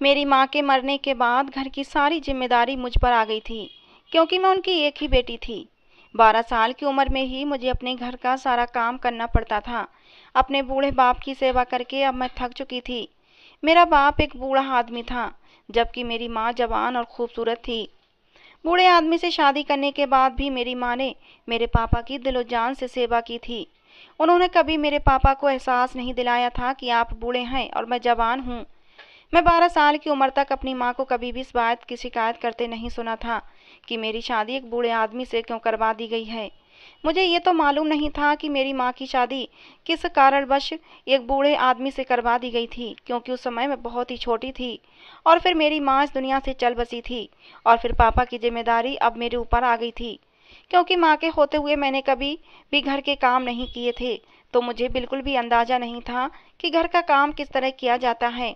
मेरी माँ के मरने के बाद घर की सारी जिम्मेदारी मुझ पर आ गई थी, क्योंकि मैं उनकी एक ही बेटी थी। 12 साल की उम्र में ही मुझे अपने घर का सारा काम करना पड़ता था। अपने बूढ़े बाप की सेवा करके अब मैं थक चुकी थी। मेरा बाप एक बूढ़ा आदमी था, जबकि मेरी माँ जवान और खूबसूरत थी। बूढ़े आदमी से शादी करने के बाद भी मेरी माँ ने मेरे पापा की दिलो जान से सेवा की थी। उन्होंने कभी मेरे पापा को एहसास नहीं दिलाया था कि आप बूढ़े हैं और मैं जवान हूँ। मैं 12 साल की उम्र तक अपनी माँ को कभी भी इस बात की शिकायत करते नहीं सुना था कि मेरी शादी एक बूढ़े आदमी से क्यों करवा दी गई है। मुझे ये तो मालूम नहीं था कि मेरी माँ की शादी किस कारणवश एक बूढ़े आदमी से करवा दी गई थी, क्योंकि उस समय मैं बहुत ही छोटी थी और फिर मेरी माँ इस दुनिया से चल बसी थी और फिर पापा की जिम्मेदारी अब मेरे ऊपर आ गई थी। क्योंकि माँ के होते हुए मैंने कभी भी घर के काम नहीं किए थे, तो मुझे बिल्कुल भी अंदाजा नहीं था कि घर का काम किस तरह किया जाता है,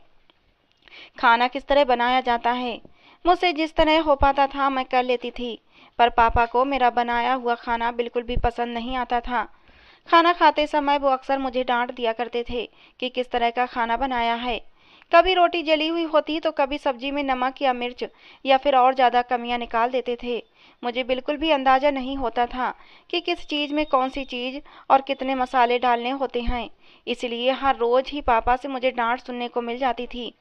खाना किस तरह बनाया जाता है। मुझसे जिस तरह हो पाता था मैं कर लेती थी, पर पापा को मेरा बनाया हुआ खाना बिल्कुल भी पसंद नहीं आता था। खाना खाते समय वो अक्सर मुझे डांट दिया करते थे कि किस तरह का खाना बनाया है। कभी रोटी जली हुई होती तो कभी सब्जी में नमक या मिर्च या फिर और ज़्यादा कमियां निकाल देते थे। मुझे बिल्कुल भी अंदाज़ा नहीं होता था कि किस चीज़ में कौन सी चीज़ और कितने मसाले डालने होते हैं, इसलिए हर रोज़ ही पापा से मुझे डांट सुनने को मिल जाती थी।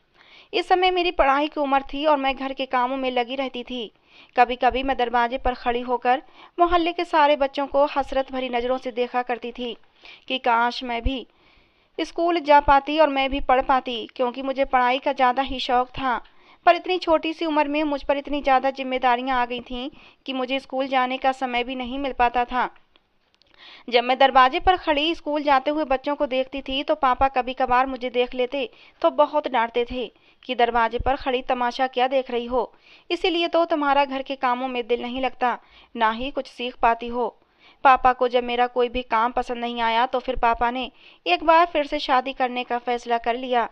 इस समय मेरी पढ़ाई की उम्र थी और मैं घर के कामों में लगी रहती थी। कभी कभी मैं दरवाजे पर खड़ी होकर मोहल्ले के सारे बच्चों को हसरत भरी नज़रों से देखा करती थी कि काश मैं भी स्कूल जा पाती और मैं भी पढ़ पाती, क्योंकि मुझे पढ़ाई का ज़्यादा ही शौक था। पर इतनी छोटी सी उम्र में मुझ पर इतनी ज़्यादा जिम्मेदारियां आ गई थीं कि मुझे स्कूल जाने का समय भी नहीं मिल पाता था। जब मैं दरवाजे पर खड़ी स्कूल जाते हुए बच्चों को देखती थी तो पापा कभी कभार मुझे देख लेते तो बहुत डांटते थे कि दरवाजे पर खड़ी तमाशा क्या देख रही हो, इसीलिए तो तुम्हारा घर के कामों में दिल नहीं लगता, ना ही कुछ सीख पाती हो। पापा को जब मेरा कोई भी काम पसंद नहीं आया तो फिर पापा ने एक बार फिर से शादी करने का फैसला कर लिया।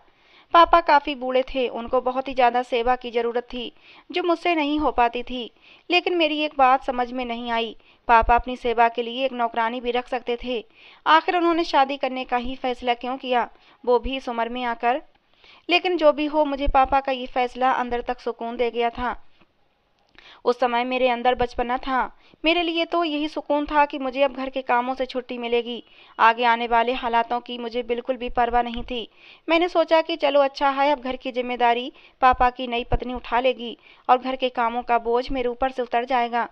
पापा काफ़ी बूढ़े थे, उनको बहुत ही ज़्यादा सेवा की ज़रूरत थी, जो मुझसे नहीं हो पाती थी। लेकिन मेरी एक बात समझ में नहीं आई, पापा अपनी सेवा के लिए एक नौकरानी भी रख सकते थे। आखिर उन्होंने शादी करने का ही फैसला क्यों किया, वो भी इस उम्र में आकर। लेकिन जो भी हो, मुझे पापा का ये फैसला अंदर तक सुकून दे गया था। उस समय मेरे अंदर बचपना था। मेरे लिए तो यही सुकून था कि मुझे अब घर के कामों से छुट्टी मिलेगी। आगे आने वाले हालातों की मुझे बिल्कुल भी परवाह नहीं थी। मैंने सोचा कि चलो अच्छा है, अब घर की जिम्मेदारी पापा की नई पत्नी उठा लेगी और घर के कामों का बोझ मेरे ऊपर से उतर जाएगा।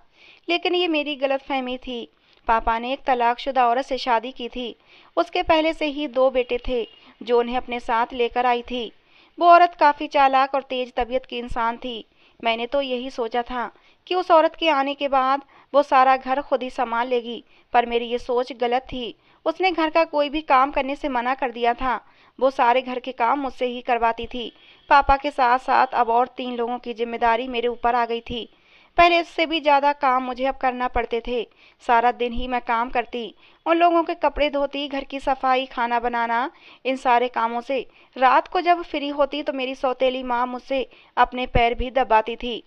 लेकिन ये मेरी गलतफहमी थी। पापा ने एक तलाकशुदा औरत से शादी की थी। उसके पहले से ही 2 बेटे थे जो उन्हें अपने साथ लेकर आई थी। वो औरत काफ़ी चालाक और तेज तबीयत की इंसान थी। मैंने तो यही सोचा था कि उस औरत के आने के बाद वो सारा घर खुद ही संभाल लेगी, पर मेरी ये सोच गलत थी। उसने घर का कोई भी काम करने से मना कर दिया था। वो सारे घर के काम मुझसे ही करवाती थी। पापा के साथ साथ अब और 3 लोगों की जिम्मेदारी मेरे ऊपर आ गई थी। पहले इससे भी ज़्यादा काम मुझे अब करना पड़ते थे। सारा दिन ही मैं काम करती, उन लोगों के कपड़े धोती, घर की सफाई, खाना बनाना, इन सारे कामों से रात को जब फ्री होती तो मेरी सौतेली माँ मुझसे अपने पैर भी दबाती थी।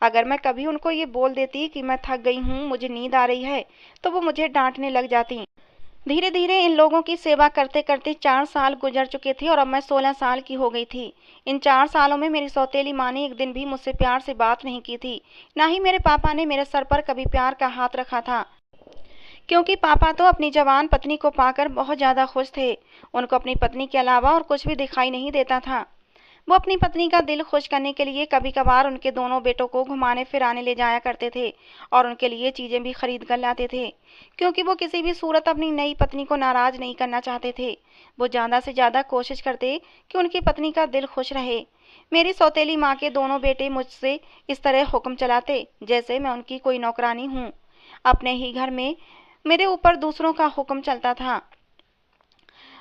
अगर मैं कभी उनको ये बोल देती कि मैं थक गई हूँ, मुझे नींद आ रही है, तो वो मुझे डांटने लग जाती। धीरे धीरे इन लोगों की सेवा करते करते 4 साल गुजर चुके थे और अब मैं 16 साल की हो गई थी। इन 4 सालों में मेरी सौतेली माँ ने एक दिन भी मुझसे प्यार से बात नहीं की थी। ना ही मेरे पापा ने मेरे सर पर कभी प्यार का हाथ रखा था, क्योंकि पापा तो अपनी जवान पत्नी को पाकर बहुत ज़्यादा खुश थे। उनको अपनी पत्नी के अलावा और कुछ भी दिखाई नहीं देता था। वो अपनी पत्नी का दिल खुश करने के लिए कभी कभार उनके दोनों बेटों को घुमाने फिराने ले जाया करते थे और उनके लिए चीज़ें भी खरीद कर लाते थे, क्योंकि वो किसी भी सूरत अपनी नई पत्नी को नाराज़ नहीं करना चाहते थे। वो ज़्यादा से ज़्यादा कोशिश करते कि उनकी पत्नी का दिल खुश रहे। मेरी सौतेली माँ के दोनों बेटे मुझसे इस तरह हुक्म चलाते जैसे मैं उनकी कोई नौकरानी हूँ। अपने ही घर में मेरे ऊपर दूसरों का हुक्म चलता था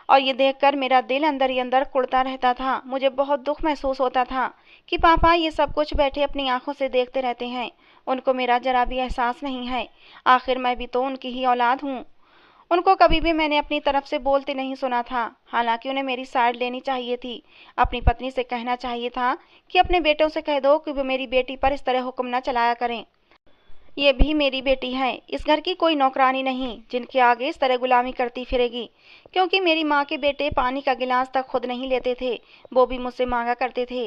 और ये देखकर मेरा दिल अंदर ही अंदर कुढ़ता रहता था। मुझे बहुत दुख महसूस होता था कि पापा ये सब कुछ बैठे अपनी आंखों से देखते रहते हैं, उनको मेरा जरा भी एहसास नहीं है। आखिर मैं भी तो उनकी ही औलाद हूँ। उनको कभी भी मैंने अपनी तरफ से बोलते नहीं सुना था, हालांकि उन्हें मेरी साइड लेनी चाहिए थी। अपनी पत्नी से कहना चाहिए था कि अपने बेटों से कह दो कि वो मेरी बेटी पर इस तरह हुक्म न चलाया करें। ये भी मेरी बेटी है, इस घर की कोई नौकरानी नहीं जिनके आगे इस तरह गुलामी करती फिरेगी। क्योंकि मेरी माँ के बेटे पानी का गिलास तक खुद नहीं लेते थे, वो भी मुझसे मांगा करते थे।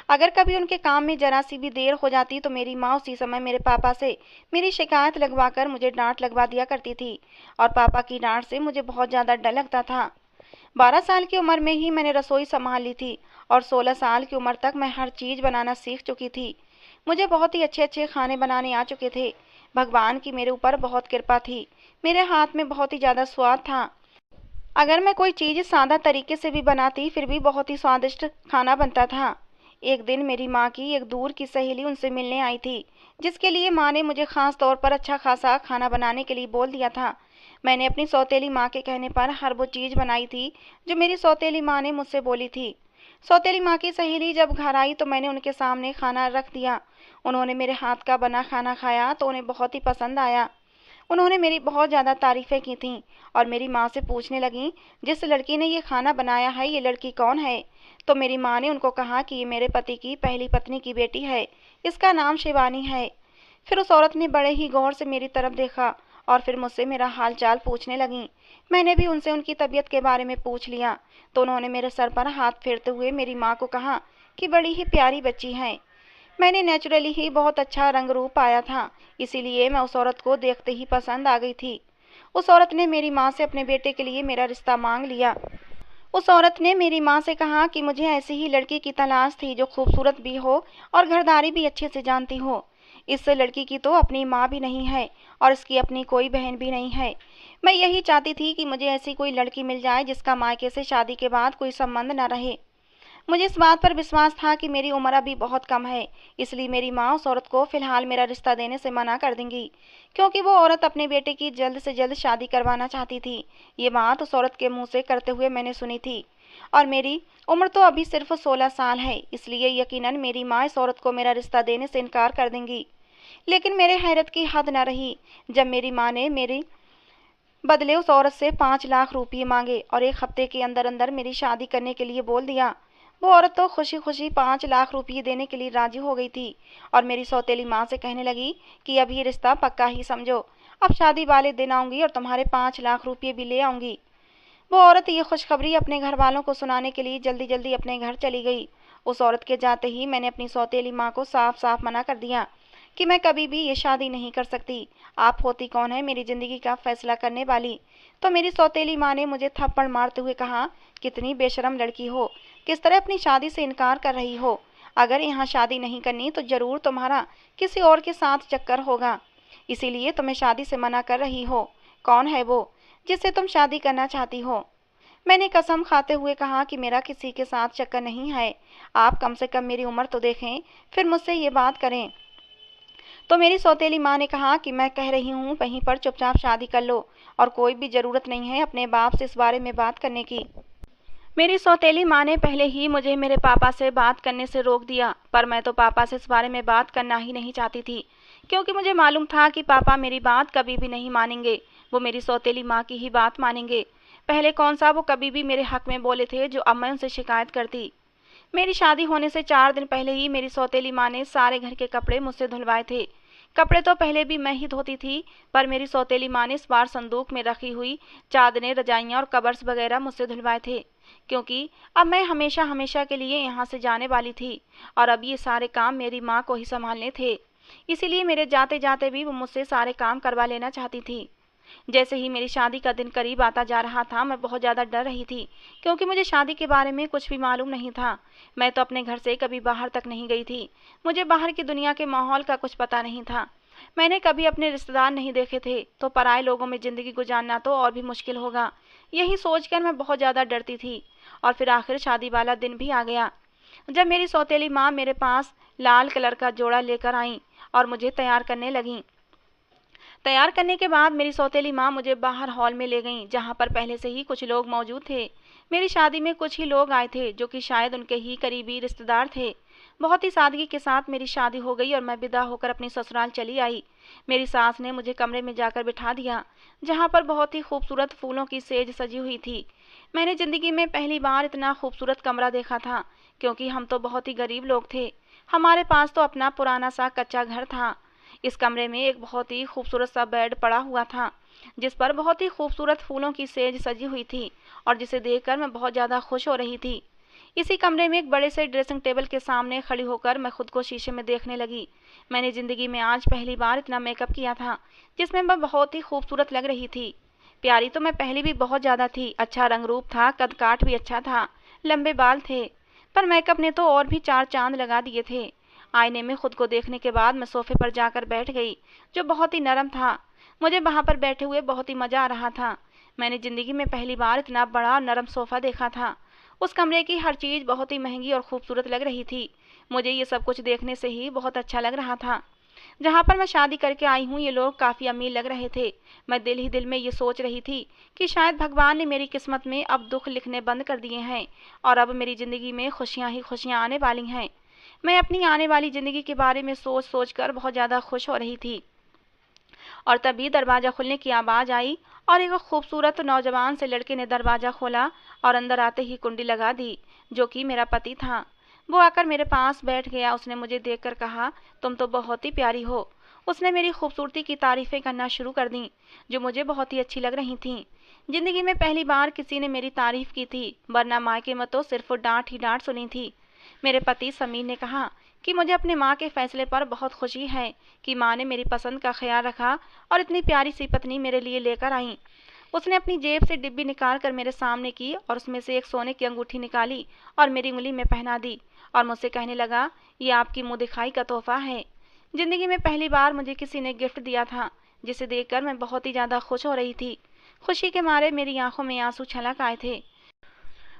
अगर कभी उनके काम में जरा सी भी देर हो जाती तो मेरी माँ उसी समय मेरे पापा से मेरी शिकायत लगवाकर मुझे डांट लगवा दिया करती थी, और पापा की डांट से मुझे बहुत ज़्यादा डर लगता था। 12 साल की उम्र में ही मैंने रसोई संभाल ली थी, और 16 साल की उम्र तक मैं हर चीज़ बनाना सीख चुकी थी। मुझे बहुत ही अच्छे अच्छे खाने बनाने आ चुके थे। भगवान की मेरे ऊपर बहुत कृपा थी। मेरे हाथ में बहुत ही ज़्यादा स्वाद था। अगर मैं कोई चीज़ सादा तरीके से भी बनाती फिर भी बहुत ही स्वादिष्ट खाना बनता था। एक दिन मेरी माँ की एक दूर की सहेली उनसे मिलने आई थी, जिसके लिए माँ ने मुझे खास तौर पर अच्छा खासा खाना बनाने के लिए बोल दिया था। मैंने अपनी सौतेली माँ के कहने पर हर वो चीज़ बनाई थी जो मेरी सौतेली माँ ने मुझसे बोली थी। सौतेली माँ की सहेली जब घर आई तो मैंने उनके सामने खाना रख दिया। उन्होंने मेरे हाथ का बना खाना खाया तो उन्हें बहुत ही पसंद आया। उन्होंने मेरी बहुत ज़्यादा तारीफ़ें की थीं, और मेरी माँ से पूछने लगीं, जिस लड़की ने ये खाना बनाया है ये लड़की कौन है? तो मेरी माँ ने उनको कहा कि ये मेरे पति की पहली पत्नी की बेटी है, इसका नाम शिवानी है। फिर उस औरत ने बड़े ही गौर से मेरी तरफ देखा, और फिर मुझसे मेरा हाल चाल पूछने लगीं। मैंने भी उनसे उनकी तबीयत के बारे में पूछ लिया, तो उन्होंने मेरे सर पर हाथ फेरते हुए मेरी माँ को कहा कि बड़ी ही प्यारी बच्ची है। मैंने नेचुरली ही बहुत अच्छा रंग रूप पाया था, इसीलिए मैं उस औरत को देखते ही पसंद आ गई थी। उस औरत ने मेरी माँ से अपने बेटे के लिए मेरा रिश्ता मांग लिया। उस औरत ने मेरी माँ से कहा कि मुझे ऐसी ही लड़की की तलाश थी जो खूबसूरत भी हो और घरदारी भी अच्छे से जानती हो। इस लड़की की तो अपनी माँ भी नहीं है, और इसकी अपनी कोई बहन भी नहीं है। मैं यही चाहती थी कि मुझे ऐसी कोई लड़की मिल जाए जिसका मायके से शादी के बाद कोई संबंध न रहे। मुझे इस बात पर विश्वास था कि मेरी उम्र अभी बहुत कम है, इसलिए मेरी माँ उस औरत को फिलहाल मेरा रिश्ता देने से मना कर देंगी, क्योंकि वो औरत अपने बेटे की जल्द से जल्द शादी करवाना चाहती थी। ये बात उस औरत के मुंह से करते हुए मैंने सुनी थी, और मेरी उम्र तो अभी सिर्फ 16 साल है, इसलिए यकीनन मेरी माँ इस औरत को मेरा रिश्ता देने से इनकार कर देंगी। लेकिन मेरे हैरत की हद न रही जब मेरी माँ ने मेरे बदले उस औरत से 5 लाख रुपये मांगे और एक हफ्ते के अंदर अंदर मेरी शादी करने के लिए बोल दिया। वो औरत तो खुशी खुशी 5 लाख रुपये देने के लिए राजी हो गई थी, और मेरी सौतेली माँ से कहने लगी कि अब ये रिश्ता पक्का ही समझो, अब शादी वाले दिन आऊँगी और तुम्हारे 5 लाख रुपये भी ले आऊँगी। वो औरत ये खुशखबरी अपने घर वालों को सुनाने के लिए जल्दी जल्दी अपने घर चली गई। उस औरत के जाते ही मैंने अपनी सौतेली माँ को साफ साफ मना कर दिया कि मैं कभी भी ये शादी नहीं कर सकती। आप होती कौन है मेरी ज़िंदगी का फैसला करने वाली? तो मेरी सौतेली माँ ने मुझे थप्पड़ मारते हुए कहा, कितनी बेशरम लड़की हो, किस तरह अपनी शादी से इनकार कर रही हो? अगर यहाँ शादी नहीं करनी तो ज़रूर तुम्हारा किसी और के साथ चक्कर होगा, इसीलिए तुम्हें शादी से मना कर रही हो। कौन है वो जिससे तुम शादी करना चाहती हो? मैंने कसम खाते हुए कहा कि मेरा किसी के साथ चक्कर नहीं है। आप कम से कम मेरी उम्र तो देखें, फिर मुझसे ये बात करें। तो मेरी सौतेली माँ ने कहा कि मैं कह रही हूँ वहीं पर चुपचाप शादी कर लो, और कोई भी ज़रूरत नहीं है अपने बाप से इस बारे में बात करने की। मेरी सौतेली माँ ने पहले ही मुझे मेरे पापा से बात करने से रोक दिया, पर मैं तो पापा से इस बारे में बात करना ही नहीं चाहती थी, क्योंकि मुझे मालूम था कि पापा मेरी बात कभी भी नहीं मानेंगे, वो मेरी सौतेली माँ की ही बात मानेंगे। पहले कौन सा वो कभी भी मेरे हक में बोले थे जो अब मैं उनसे शिकायत करती। मेरी शादी होने से 4 दिन पहले ही मेरी सौतेली माँ ने सारे घर के कपड़े मुझसे धुलवाए थे। कपड़े तो पहले भी मैं ही धोती थी, पर मेरी सौतेली माँ ने इस बार संदूक में रखी हुई चादरें, रजाइयाँ और कबर्स वगैरह मुझसे धुलवाए थे, क्योंकि अब मैं हमेशा हमेशा के लिए यहाँ से जाने वाली थी, और अब ये सारे काम मेरी माँ को ही संभालने थे। इसीलिए मेरे जाते जाते भी वो मुझसे सारे काम करवा लेना चाहती थी। जैसे ही मेरी शादी का दिन करीब आता जा रहा था, मैं बहुत ज़्यादा डर रही थी, क्योंकि मुझे शादी के बारे में कुछ भी मालूम नहीं था। मैं तो अपने घर से कभी बाहर तक नहीं गई थी, मुझे बाहर की दुनिया के माहौल का कुछ पता नहीं था। मैंने कभी अपने रिश्तेदार नहीं देखे थे, तो पराए लोगों में ज़िंदगी गुजारना तो और भी मुश्किल होगा, यही सोचकर मैं बहुत ज़्यादा डरती थी। और फिर आखिर शादी वाला दिन भी आ गया, जब मेरी सौतेली माँ मेरे पास लाल कलर का जोड़ा लेकर आई और मुझे तैयार करने लगीं। तैयार करने के बाद मेरी सौतेली माँ मुझे बाहर हॉल में ले गईं, जहाँ पर पहले से ही कुछ लोग मौजूद थे। मेरी शादी में कुछ ही लोग आए थे जो कि शायद उनके ही करीबी रिश्तेदार थे। बहुत ही सादगी के साथ मेरी शादी हो गई और मैं विदा होकर अपनी ससुराल चली आई। मेरी सास ने मुझे कमरे में जाकर बिठा दिया, जहाँ पर बहुत ही खूबसूरत फूलों की सेज सजी हुई थी। मैंने ज़िंदगी में पहली बार इतना खूबसूरत कमरा देखा था, क्योंकि हम तो बहुत ही गरीब लोग थे। हमारे पास तो अपना पुराना सा कच्चा घर था। इस कमरे में एक बहुत ही खूबसूरत सा बेड पड़ा हुआ था, जिस पर बहुत ही खूबसूरत फूलों की सेज सजी हुई थी और जिसे देखकर मैं बहुत ज़्यादा खुश हो रही थी। इसी कमरे में एक बड़े से ड्रेसिंग टेबल के सामने खड़ी होकर मैं खुद को शीशे में देखने लगी। मैंने ज़िंदगी में आज पहली बार इतना मेकअप किया था, जिसमें मैं बहुत ही खूबसूरत लग रही थी। प्यारी तो मैं पहले भी बहुत ज़्यादा थी, अच्छा रंग रूप था, कद काठ भी अच्छा था, लंबे बाल थे, पर मेकअप ने तो और भी चार चांद लगा दिए थे। आईने में खुद को देखने के बाद मैं सोफे पर जाकर बैठ गई, जो बहुत ही नरम था। मुझे वहाँ पर बैठे हुए बहुत ही मज़ा आ रहा था। मैंने ज़िंदगी में पहली बार इतना बड़ा नरम सोफ़ा देखा था। उस कमरे की हर चीज़ बहुत ही महंगी और खूबसूरत लग रही थी। मुझे ये सब कुछ देखने से ही बहुत अच्छा लग रहा था। जहाँ पर मैं शादी करके आई हूँ, ये लोग काफ़ी अमीर लग रहे थे। मैं दिल ही दिल में ये सोच रही थी कि शायद भगवान ने मेरी किस्मत में अब दुख लिखने बंद कर दिए हैं और अब मेरी ज़िंदगी में खुशियाँ ही खुशियाँ आने वाली हैं। मैं अपनी आने वाली ज़िंदगी के बारे में सोच सोच कर बहुत ज़्यादा खुश हो रही थी और तभी दरवाज़ा खुलने की आवाज़ आई और एक खूबसूरत नौजवान से लड़के ने दरवाज़ा खोला और अंदर आते ही कुंडी लगा दी, जो कि मेरा पति था। वो आकर मेरे पास बैठ गया। उसने मुझे देखकर कहा, तुम तो बहुत ही प्यारी हो। उसने मेरी खूबसूरती की तारीफ़ें करना शुरू कर दी, जो मुझे बहुत ही अच्छी लग रही थीं। ज़िंदगी में पहली बार किसी ने मेरी तारीफ़ की थी, वरना मायके में तो सिर्फ डांट ही डांट सुनी थी। मेरे पति समीर ने कहा कि मुझे अपने माँ के फैसले पर बहुत खुशी है कि माँ ने मेरी पसंद का ख्याल रखा और इतनी प्यारी सी पत्नी मेरे लिए लेकर आई। उसने अपनी जेब से डिब्बी निकाल कर मेरे सामने की और उसमें से एक सोने की अंगूठी निकाली और मेरी उंगली में पहना दी और मुझसे कहने लगा, ये आपकी मुँह दिखाई का तोहफा है। ज़िंदगी में पहली बार मुझे किसी ने गिफ्ट दिया था, जिसे देखकर मैं बहुत ही ज़्यादा खुश हो रही थी। खुशी के मारे मेरी आंखों में आंसू छलक आए थे।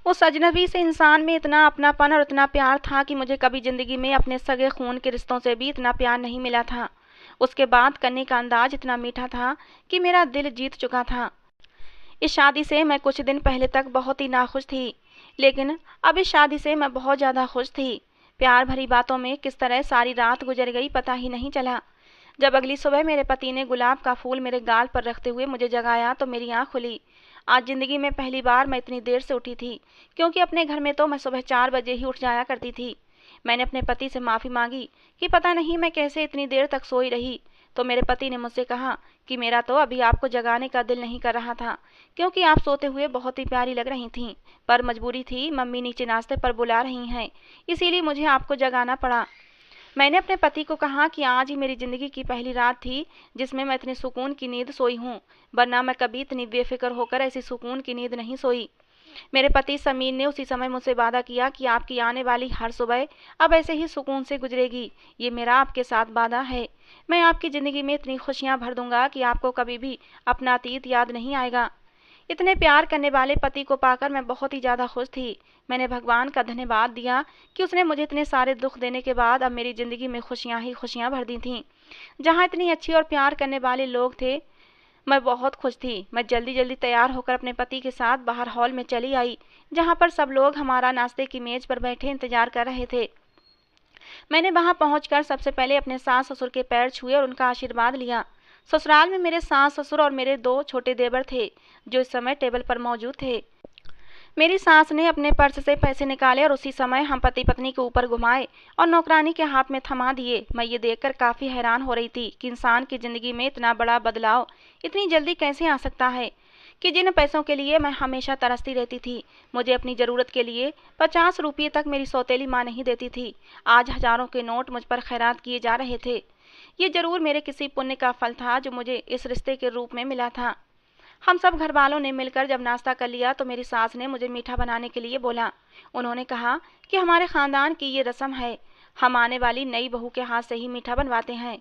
उस अजनबी से इंसान में इतना अपनापन और इतना प्यार था कि मुझे कभी ज़िंदगी में अपने सगे खून के रिश्तों से भी इतना प्यार नहीं मिला था। उसके बात करने का अंदाज इतना मीठा था कि मेरा दिल जीत चुका था। इस शादी से मैं कुछ दिन पहले तक बहुत ही नाखुश थी, लेकिन अब इस शादी से मैं बहुत ज़्यादा खुश थी। प्यार भरी बातों में किस तरह सारी रात गुजर गई पता ही नहीं चला। जब अगली सुबह मेरे पति ने गुलाब का फूल मेरे गाल पर रखते हुए मुझे जगाया तो मेरी आँख खुली। आज ज़िंदगी में पहली बार मैं इतनी देर से उठी थी, क्योंकि अपने घर में तो मैं सुबह 4 बजे ही उठ जाया करती थी। मैंने अपने पति से माफ़ी मांगी कि पता नहीं मैं कैसे इतनी देर तक सोई रही। तो मेरे पति ने मुझसे कहा कि मेरा तो अभी आपको जगाने का दिल नहीं कर रहा था, क्योंकि आप सोते हुए बहुत ही प्यारी लग रही थीं, पर मजबूरी थी, मम्मी नीचे नाश्ते पर बुला रही हैं, इसीलिए मुझे आपको जगाना पड़ा। मैंने अपने पति को कहा कि आज ही मेरी ज़िंदगी की पहली रात थी जिसमें मैं इतनी सुकून की नींद सोई हूँ, वरना मैं कभी इतनी बेफिक्र होकर ऐसी सुकून की नींद नहीं सोई। मेरे पति समीर ने उसी समय मुझसे वादा किया कि आपकी आने वाली हर सुबह अब ऐसे ही सुकून से गुजरेगी। ये मेरा आपके साथ वादा है। मैं आपकी ज़िंदगी में इतनी खुशियाँ भर दूंगा कि आपको कभी भी अपना अतीत याद नहीं आएगा। इतने प्यार करने वाले पति को पाकर मैं बहुत ही ज़्यादा खुश थी। मैंने भगवान का धन्यवाद दिया कि उसने मुझे इतने सारे दुख देने के बाद अब मेरी ज़िंदगी में खुशियाँ ही खुशियाँ भर दी थीं। जहाँ इतनी अच्छी और प्यार करने वाले लोग थे, मैं बहुत खुश थी। मैं जल्दी जल्दी तैयार होकर अपने पति के साथ बाहर हॉल में चली आई, जहाँ पर सब लोग हमारा नाश्ते की मेज़ पर बैठे इंतजार कर रहे थे। मैंने वहां पहुंचकर सबसे पहले अपने सास ससुर के पैर छुए और उनका आशीर्वाद लिया। ससुराल में मेरे सास ससुर और मेरे 2 छोटे देवर थे, जो इस समय टेबल पर मौजूद थे। मेरी सास ने अपने पर्स से पैसे निकाले और उसी समय हम पति पत्नी के ऊपर घुमाए और नौकरानी के हाथ में थमा दिए। मैं ये देखकर काफ़ी हैरान हो रही थी कि इंसान की ज़िंदगी में इतना बड़ा बदलाव इतनी जल्दी कैसे आ सकता है, कि जिन पैसों के लिए मैं हमेशा तरसती रहती थी, मुझे अपनी ज़रूरत के लिए 50 रुपये तक मेरी सौतेली माँ नहीं देती थी, आज हज़ारों के नोट मुझ पर खैरात किए जा रहे थे। ये ज़रूर मेरे किसी पुण्य का फल था जो मुझे इस रिश्ते के रूप में मिला था। हम सब घर वालों ने मिलकर जब नाश्ता कर लिया तो मेरी सास ने मुझे मीठा बनाने के लिए बोला। उन्होंने कहा कि हमारे ख़ानदान की ये रस्म है, हम आने वाली नई बहू के हाथ से ही मीठा बनवाते हैं।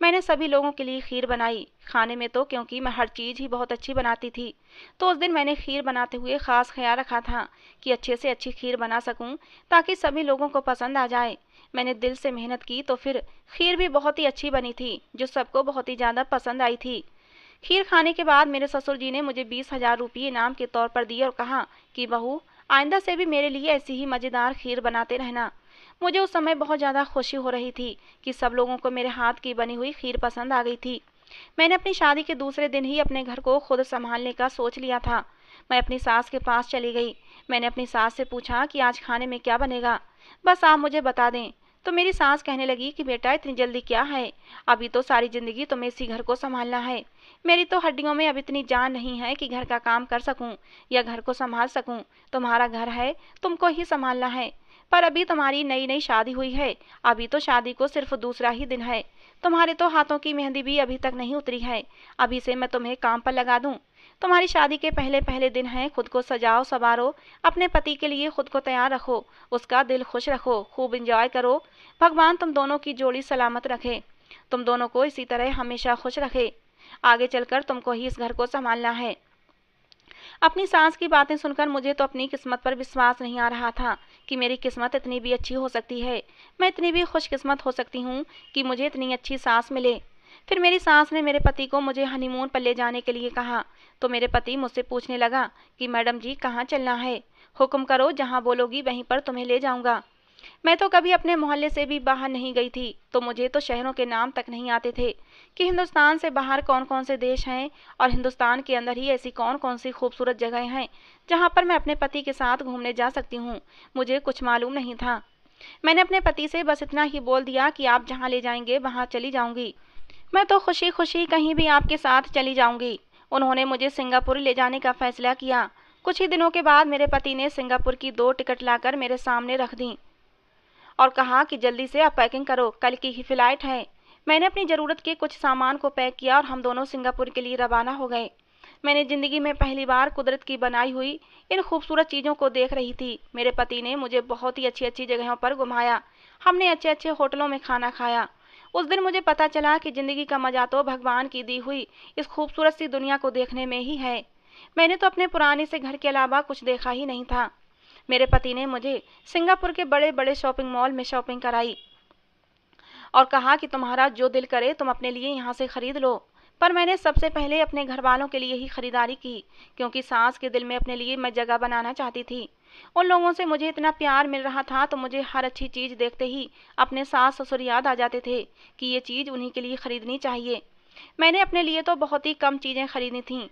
मैंने सभी लोगों के लिए खीर बनाई। खाने में तो क्योंकि मैं हर चीज़ ही बहुत अच्छी बनाती थी, तो उस दिन मैंने खीर बनाते हुए ख़ास ख्याल रखा था कि अच्छे से अच्छी खीर बना सकूं ताकि सभी लोगों को पसंद आ जाए। मैंने दिल से मेहनत की तो फिर खीर भी बहुत ही अच्छी बनी थी, जो सबको बहुत ही ज़्यादा पसंद आई थी। खीर खाने के बाद मेरे ससुर जी ने मुझे 20,000 रुपये इनाम के तौर पर दिए और कहा कि बहू, आइंदा से भी मेरे लिए ऐसी ही मज़ेदार खीर बनाते रहना। मुझे उस समय बहुत ज़्यादा खुशी हो रही थी कि सब लोगों को मेरे हाथ की बनी हुई खीर पसंद आ गई थी। मैंने अपनी शादी के दूसरे दिन ही अपने घर को खुद संभालने का सोच लिया था। मैं अपनी सास के पास चली गई। मैंने अपनी सास से पूछा कि आज खाने में क्या बनेगा, बस आप मुझे बता दें। तो मेरी सास कहने लगी कि बेटा इतनी जल्दी क्या है, अभी तो सारी जिंदगी तुम्हें इसी घर को संभालना है। मेरी तो हड्डियों में अब इतनी जान नहीं है कि घर का काम कर सकूं या घर को संभाल सकूं। तुम्हारा घर है, तुमको ही संभालना है। पर अभी तुम्हारी नई नई शादी हुई है, अभी तो शादी को सिर्फ दूसरा ही दिन है। तुम्हारे तो हाथों की मेहंदी भी अभी तक नहीं उतरी है, अभी से मैं तुम्हें काम पर लगा दूं। तुम्हारी शादी के पहले पहले दिन है, खुद को सजाओ संवारो, अपने पति के लिए खुद को तैयार रखो, उसका दिल खुश रखो, खूब एंजॉय करो। भगवान तुम दोनों की जोड़ी सलामत रखे, तुम दोनों को इसी तरह हमेशा खुश रखे। आगे चलकर तुमको ही इस घर को संभालना है। अपनी सास की बातें सुनकर मुझे तो अपनी किस्मत पर विश्वास नहीं आ रहा था कि मेरी किस्मत इतनी भी अच्छी हो सकती है, मैं इतनी भी खुशकिस्मत हो सकती हूँ कि मुझे इतनी अच्छी सास मिले। फिर मेरी सास ने मेरे पति को मुझे हनीमून पर ले जाने के लिए कहा, तो मेरे पति मुझसे पूछने लगा कि मैडम जी कहाँ चलना है, हुक्म करो, जहाँ बोलोगी वहीं पर तुम्हें ले जाऊंगा। मैं तो कभी अपने मोहल्ले से भी बाहर नहीं गई थी, तो मुझे तो शहरों के नाम तक नहीं आते थे कि हिंदुस्तान से बाहर कौन कौन से देश हैं और हिंदुस्तान के अंदर ही ऐसी कौन कौन सी खूबसूरत जगहें हैं जहाँ पर मैं अपने पति के साथ घूमने जा सकती हूँ। मुझे कुछ मालूम नहीं था। मैंने अपने पति से बस इतना ही बोल दिया कि आप जहाँ ले जाएंगे वहाँ चली जाऊंगी, मैं तो खुशी खुशी कहीं भी आपके साथ चली जाऊंगी। उन्होंने मुझे सिंगापुर ले जाने का फैसला किया। कुछ ही दिनों के बाद मेरे पति ने सिंगापुर की 2 टिकट लाकर मेरे सामने रख दी और कहा कि जल्दी से आप पैकिंग करो, कल की ही फ्लाइट है। मैंने अपनी ज़रूरत के कुछ सामान को पैक किया और हम दोनों सिंगापुर के लिए रवाना हो गए। मैंने ज़िंदगी में पहली बार कुदरत की बनाई हुई इन खूबसूरत चीज़ों को देख रही थी। मेरे पति ने मुझे बहुत ही अच्छी अच्छी जगहों पर घुमाया, हमने अच्छे अच्छे होटलों में खाना खाया। उस दिन मुझे पता चला कि ज़िंदगी का मज़ा तो भगवान की दी हुई इस खूबसूरत सी दुनिया को देखने में ही है। मैंने तो अपने पुराने से घर के अलावा कुछ देखा ही नहीं था। मेरे पति ने मुझे सिंगापुर के बड़े बड़े शॉपिंग मॉल में शॉपिंग कराई और कहा कि तुम्हारा जो दिल करे तुम अपने लिए यहाँ से खरीद लो। पर मैंने सबसे पहले अपने घर वालों के लिए ही खरीदारी की, क्योंकि सास के दिल में अपने लिए मैं जगह बनाना चाहती थी। उन लोगों से मुझे इतना प्यार मिल रहा था तो मुझे हर अच्छी चीज़ देखते ही अपने सास ससुर याद आ जाते थे कि ये चीज़ उन्हीं के लिए खरीदनी चाहिए। मैंने अपने लिए तो बहुत ही कम चीज़ें खरीदी थीं।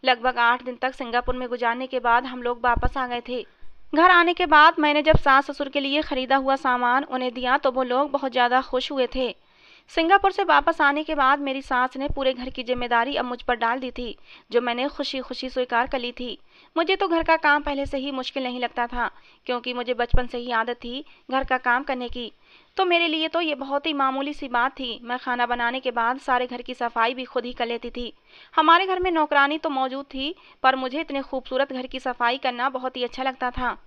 लगभग 8 दिन तक सिंगापुर में गुजारने के बाद हम लोग वापस आ गए थे। घर आने के बाद मैंने जब सास ससुर के लिए खरीदा हुआ सामान उन्हें दिया तो वो लोग बहुत ज़्यादा खुश हुए थे। सिंगापुर से वापस आने के बाद मेरी सास ने पूरे घर की जिम्मेदारी अब मुझ पर डाल दी थी, जो मैंने खुशी खुशी स्वीकार कर ली थी। मुझे तो घर का काम पहले से ही मुश्किल नहीं लगता था, क्योंकि मुझे बचपन से ही आदत थी घर का काम करने की। तो मेरे लिए तो ये बहुत ही मामूली सी बात थी। मैं खाना बनाने के बाद सारे घर की सफाई भी खुद ही कर लेती थी। हमारे घर में नौकरानी तो मौजूद थी, पर मुझे इतने खूबसूरत घर की सफाई करना बहुत ही अच्छा लगता था।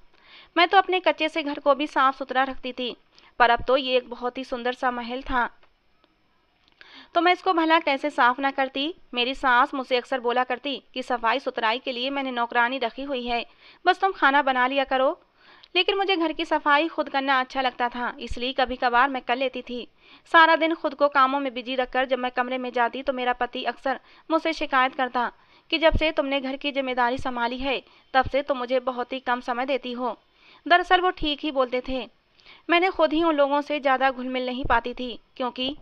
मैं तो अपने कच्चे से घर को भी साफ सुथरा रखती थी, पर अब तो ये एक बहुत ही सुंदर सा महल था, तो मैं इसको भला कैसे साफ ना करती। मेरी सास मुझसे अक्सर बोला करती कि सफाई सुथराई के लिए मैंने नौकरानी रखी हुई है, बस तुम खाना बना लिया करो। लेकिन मुझे घर की सफाई खुद करना अच्छा लगता था, इसलिए कभी कभार मैं कर लेती थी। सारा दिन खुद को कामों में बिजी रखकर जब मैं कमरे में जाती तो मेरा पति अक्सर मुझसे शिकायत करता कि जब से तुमने घर की जिम्मेदारी संभाली है तब से तुम मुझे बहुत ही कम समय देती हो। दरअसल वो ठीक ही बोलते थे। मैंने खुद ही उन लोगों से ज़्यादा घुल मिल नहीं पाती थी, क्योंकि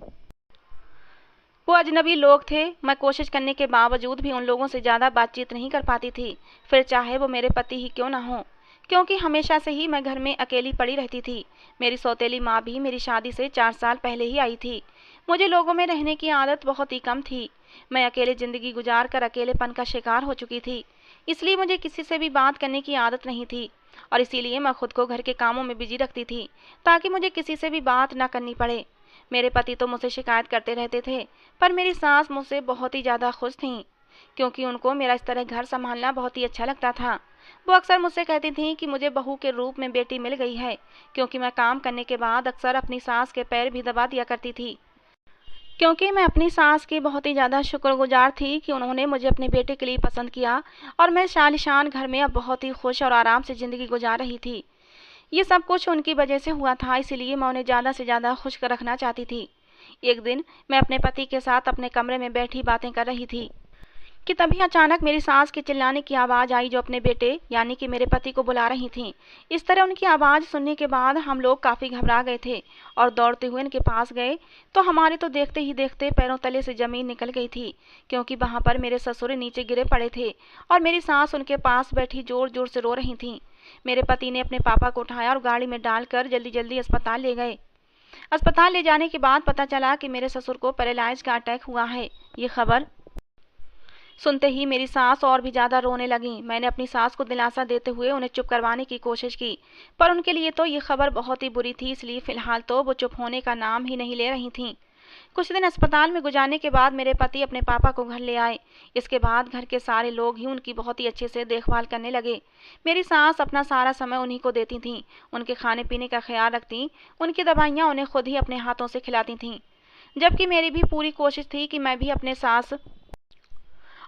वो अजनबी लोग थे। मैं कोशिश करने के बावजूद भी उन लोगों से ज़्यादा बातचीत नहीं कर पाती थी, फिर चाहे वो मेरे पति ही क्यों ना हो, क्योंकि हमेशा से ही मैं घर में अकेली पड़ी रहती थी। मेरी सौतेली माँ भी मेरी शादी से 4 साल पहले ही आई थी। मुझे लोगों में रहने की आदत बहुत ही कम थी। मैं अकेले ज़िंदगी गुजार कर अकेलेपन का शिकार हो चुकी थी, इसलिए मुझे किसी से भी बात करने की आदत नहीं थी और इसीलिए मैं खुद को घर के कामों में बिजी रखती थी ताकि मुझे किसी से भी बात ना करनी पड़े। मेरे पति तो मुझसे शिकायत करते रहते थे, पर मेरी सास मुझसे बहुत ही ज़्यादा खुश थीं, क्योंकि उनको मेरा इस तरह घर संभालना बहुत ही अच्छा लगता था। वो अक्सर मुझसे कहती थीं कि मुझे बहू के रूप में बेटी मिल गई है, क्योंकि मैं काम करने के बाद अक्सर अपनी सास के पैर भी दबा दिया करती थी, क्योंकि मैं अपनी सास की बहुत ही ज़्यादा शुक्रगुजार थी कि उन्होंने मुझे अपने बेटे के लिए पसंद किया और मैं शालीशान घर में अब बहुत ही खुश और आराम से ज़िंदगी गुजार रही थी। ये सब कुछ उनकी वजह से हुआ था, इसीलिए मैं उन्हें ज़्यादा से ज़्यादा खुश रखना चाहती थी। एक दिन मैं अपने पति के साथ अपने कमरे में बैठी बातें कर रही थी कि तभी अचानक मेरी सास के चिल्लाने की आवाज़ आई, जो अपने बेटे यानी कि मेरे पति को बुला रही थीं। इस तरह उनकी आवाज़ सुनने के बाद हम लोग काफ़ी घबरा गए थे और दौड़ते हुए उनके पास गए तो हमारे तो देखते ही देखते पैरों तले से ज़मीन निकल गई थी, क्योंकि वहाँ पर मेरे ससुर नीचे गिरे पड़े थे और मेरी सास उनके पास बैठी ज़ोर ज़ोर से रो रही थीं। मेरे पति ने अपने पापा को उठाया और गाड़ी में डालकर जल्दी जल्दी अस्पताल ले गए। अस्पताल ले जाने के बाद पता चला कि मेरे ससुर को पैरालाइज का अटैक हुआ है। ये खबर सुनते ही मेरी सास और भी ज़्यादा रोने लगी। मैंने अपनी सास को दिलासा देते हुए उन्हें चुप करवाने की कोशिश की, पर उनके लिए तो ये खबर बहुत ही बुरी थी, इसलिए फ़िलहाल तो वो चुप होने का नाम ही नहीं ले रही थीं। कुछ दिन अस्पताल में गुजारने के बाद मेरे पति अपने पापा को घर ले आए। इसके बाद घर के सारे लोग ही उनकी बहुत ही अच्छे से देखभाल करने लगे। मेरी सास अपना सारा समय उन्हीं को देती थीं, उनके खाने पीने का ख्याल रखती, उनकी दवाइयाँ उन्हें खुद ही अपने हाथों से खिलाती थीं। जबकि मेरी भी पूरी कोशिश थी कि मैं भी अपने सास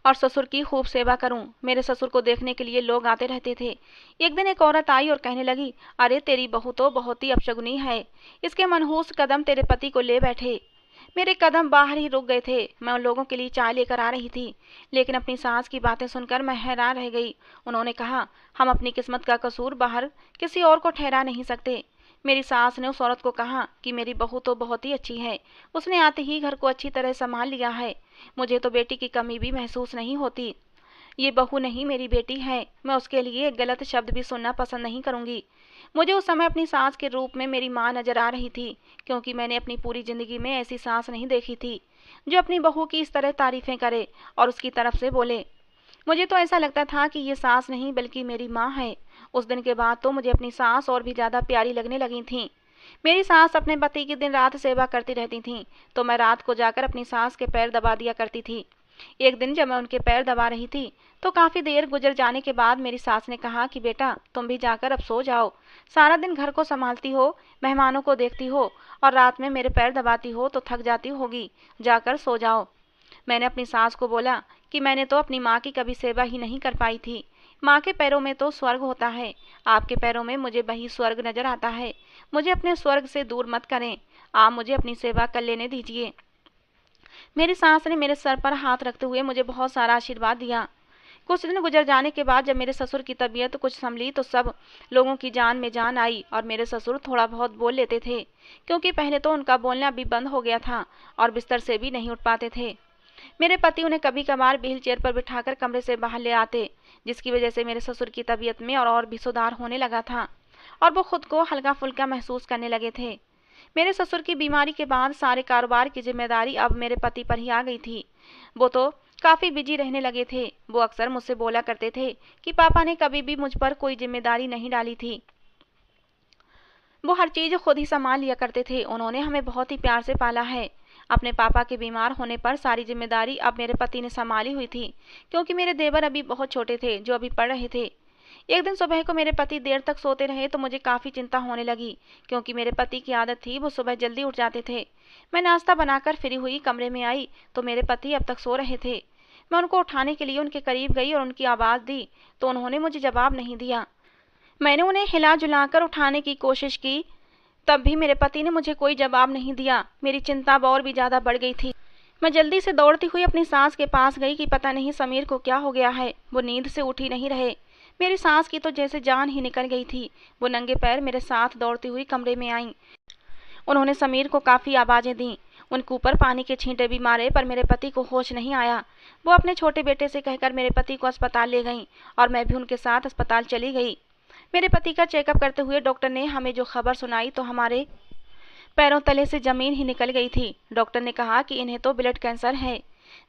और ससुर की खूब सेवा करूं। मेरे ससुर को देखने के लिए लोग आते रहते थे। एक दिन एक औरत आई और कहने लगी, अरे तेरी बहू तो बहुत ही अपशगुनी है, इसके मनहूस कदम तेरे पति को ले बैठे। मेरे कदम बाहर ही रुक गए थे। मैं उन लोगों के लिए चाय लेकर आ रही थी, लेकिन अपनी सास की बातें सुनकर मैं हैरान रह गई। उन्होंने कहा, हम अपनी किस्मत का कसूर बाहर किसी और को ठहरा नहीं सकते। मेरी सास ने उस औरत को कहा कि मेरी बहू तो बहुत ही अच्छी है, उसने आते ही घर को अच्छी तरह संभाल लिया है, मुझे तो बेटी की कमी भी महसूस नहीं होती। ये बहू नहीं मेरी बेटी है, मैं उसके लिए एक गलत शब्द भी सुनना पसंद नहीं करूंगी। मुझे उस समय अपनी सास के रूप में मेरी माँ नजर आ रही थी, क्योंकि मैंने अपनी पूरी जिंदगी में ऐसी सास नहीं देखी थी जो अपनी बहू की इस तरह तारीफें करे और उसकी तरफ से बोले। मुझे तो ऐसा लगता था कि ये सास नहीं बल्कि मेरी माँ है। उस दिन के बाद तो मुझे अपनी सास और भी ज़्यादा प्यारी लगने लगी थी। मेरी सास अपने पति की दिन रात सेवा करती रहती थीं, तो मैं रात को जाकर अपनी सास के पैर दबा दिया करती थी। एक दिन जब मैं उनके पैर दबा रही थी तो काफ़ी देर गुजर जाने के बाद मेरी सास ने कहा कि बेटा तुम भी जाकर अब सो जाओ, सारा दिन घर को संभालती हो, मेहमानों को देखती हो और रात में मेरे पैर दबाती हो तो थक जाती होगी, जाकर सो जाओ। मैंने अपनी सास को बोला कि मैंने तो अपनी माँ की कभी सेवा ही नहीं कर पाई थी। माँ के पैरों में तो स्वर्ग होता है, आपके पैरों में मुझे वही स्वर्ग नजर आता है। मुझे अपने स्वर्ग से दूर मत करें, आप मुझे अपनी सेवा कर लेने दीजिए। मेरी सास ने मेरे सर पर हाथ रखते हुए मुझे बहुत सारा आशीर्वाद दिया। कुछ दिन गुजर जाने के बाद जब मेरे ससुर की तबीयत कुछ संभली तो सब लोगों की जान में जान आई और मेरे ससुर थोड़ा बहुत बोल लेते थे, क्योंकि पहले तो उनका बोलना भी बंद हो गया था और बिस्तर से भी नहीं उठ पाते थे। मेरे पति उन्हें कभी कभार व्हील चेयर पर बिठाकर कमरे से बाहर ले आते, जिसकी वजह से मेरे ससुर की तबीयत में और भी सुधार होने लगा था और वो खुद को हल्का फुल्का महसूस करने लगे थे। मेरे ससुर की बीमारी के बाद सारे कारोबार की जिम्मेदारी अब मेरे पति पर ही आ गई थी। वो तो काफ़ी बिजी रहने लगे थे। वो अक्सर मुझसे बोला करते थे कि पापा ने कभी भी मुझ पर कोई जिम्मेदारी नहीं डाली थी, वो हर चीज़ खुद ही संभाल लिया करते थे। उन्होंने हमें बहुत ही प्यार से पाला है। अपने पापा के बीमार होने पर सारी जिम्मेदारी अब मेरे पति ने संभाली हुई थी, क्योंकि मेरे देवर अभी बहुत छोटे थे जो अभी पढ़ रहे थे। एक दिन सुबह को मेरे पति देर तक सोते रहे तो मुझे काफ़ी चिंता होने लगी, क्योंकि मेरे पति की आदत थी वो सुबह जल्दी उठ जाते थे। मैं नाश्ता बनाकर फ्री हुई कमरे में आई तो मेरे पति अब तक सो रहे थे। मैं उनको उठाने के लिए उनके करीब गई और उनकी आवाज़ दी तो उन्होंने मुझे जवाब नहीं दिया। मैंने उन्हें हिला जुलाकर उठाने की कोशिश की, तब भी मेरे पति ने मुझे कोई जवाब नहीं दिया। मेरी चिंता अब और भी ज़्यादा बढ़ गई थी। मैं जल्दी से दौड़ती हुई अपनी सास के पास गई कि पता नहीं समीर को क्या हो गया है, वो नींद से उठ ही नहीं रहे। मेरी सास की तो जैसे जान ही निकल गई थी। वो नंगे पैर मेरे साथ दौड़ती हुई कमरे में आईं। उन्होंने समीर को काफ़ी आवाज़ें दी, उनके ऊपर पानी के छींटे भी मारे, पर मेरे पति को होश नहीं आया। वो अपने छोटे बेटे से कहकर मेरे पति को अस्पताल ले गईं और मैं भी उनके साथ अस्पताल चली गई। मेरे पति का चेकअप करते हुए डॉक्टर ने हमें जो खबर सुनाई तो हमारे पैरों तले से ज़मीन ही निकल गई थी। डॉक्टर ने कहा कि इन्हें तो ब्लड कैंसर है।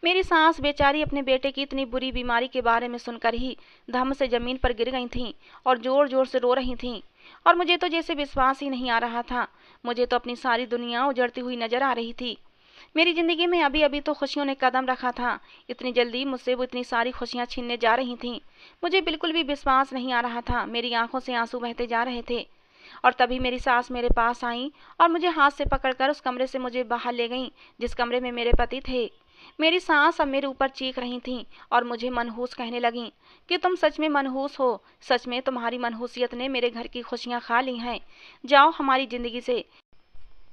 मेरी सास बेचारी अपने बेटे की इतनी बुरी बीमारी के बारे में सुनकर ही धम्म से ज़मीन पर गिर गई थीं और ज़ोर ज़ोर से रो रही थीं, और मुझे तो जैसे विश्वास ही नहीं आ रहा था। मुझे तो अपनी सारी दुनिया उजड़ती हुई नजर आ रही थी। मेरी ज़िंदगी में अभी अभी तो खुशियों ने कदम रखा था, इतनी जल्दी मुझसे वो इतनी सारी खुशियाँ छीनने जा रही थीं। मुझे बिल्कुल भी विश्वास नहीं आ रहा था। मेरी आंखों से आंसू बहते जा रहे थे और तभी मेरी सास मेरे पास आई और मुझे हाथ से पकड़कर उस कमरे से मुझे बाहर ले गईं जिस कमरे में मेरे पति थे। मेरी सास अब मेरे ऊपर चीख रही थीं और मुझे मनहूस कहने लगीं कि तुम सच में मनहूस हो, सच में तुम्हारी मनहूसियत ने मेरे घर की खुशियाँ खा ली हैं, जाओ हमारी ज़िंदगी से।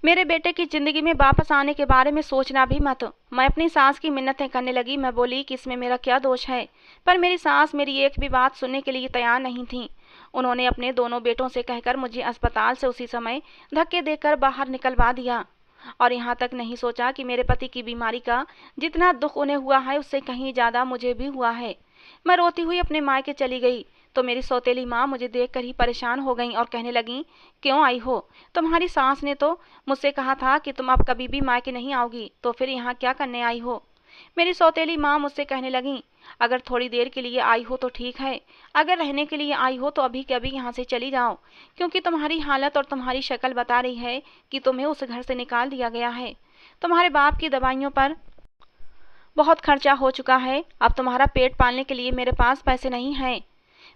मेरे बेटे की ज़िंदगी में वापस आने के बारे में सोचना भी मत। मैं अपनी सास की मिन्नतें करने लगी। मैं बोली कि इसमें मेरा क्या दोष है, पर मेरी सास मेरी एक भी बात सुनने के लिए तैयार नहीं थी। उन्होंने अपने दोनों बेटों से कहकर मुझे अस्पताल से उसी समय धक्के देकर बाहर निकलवा दिया, और यहाँ तक नहीं सोचा कि मेरे पति की बीमारी का जितना दुख उन्हें हुआ है उससे कहीं ज़्यादा मुझे भी हुआ है। मैं रोती हुई अपने मायके चली गई तो मेरी सौतेली माँ मुझे देखकर ही परेशान हो गईं और कहने लगीं, क्यों आई हो? तुम्हारी सास ने तो मुझसे कहा था कि तुम अब कभी भी मायके नहीं आओगी, तो फिर यहाँ क्या करने आई हो? मेरी सौतेली माँ मुझसे कहने लगीं, अगर थोड़ी देर के लिए आई हो तो ठीक है, अगर रहने के लिए आई हो तो अभी के अभी यहाँ से चली जाओ, क्योंकि तुम्हारी हालत और तुम्हारी शक्ल बता रही है कि तुम्हें उस घर से निकाल दिया गया है। तुम्हारे बाप की दवाइयों पर बहुत खर्चा हो चुका है, अब तुम्हारा पेट पालने के लिए मेरे पास पैसे नहीं हैं।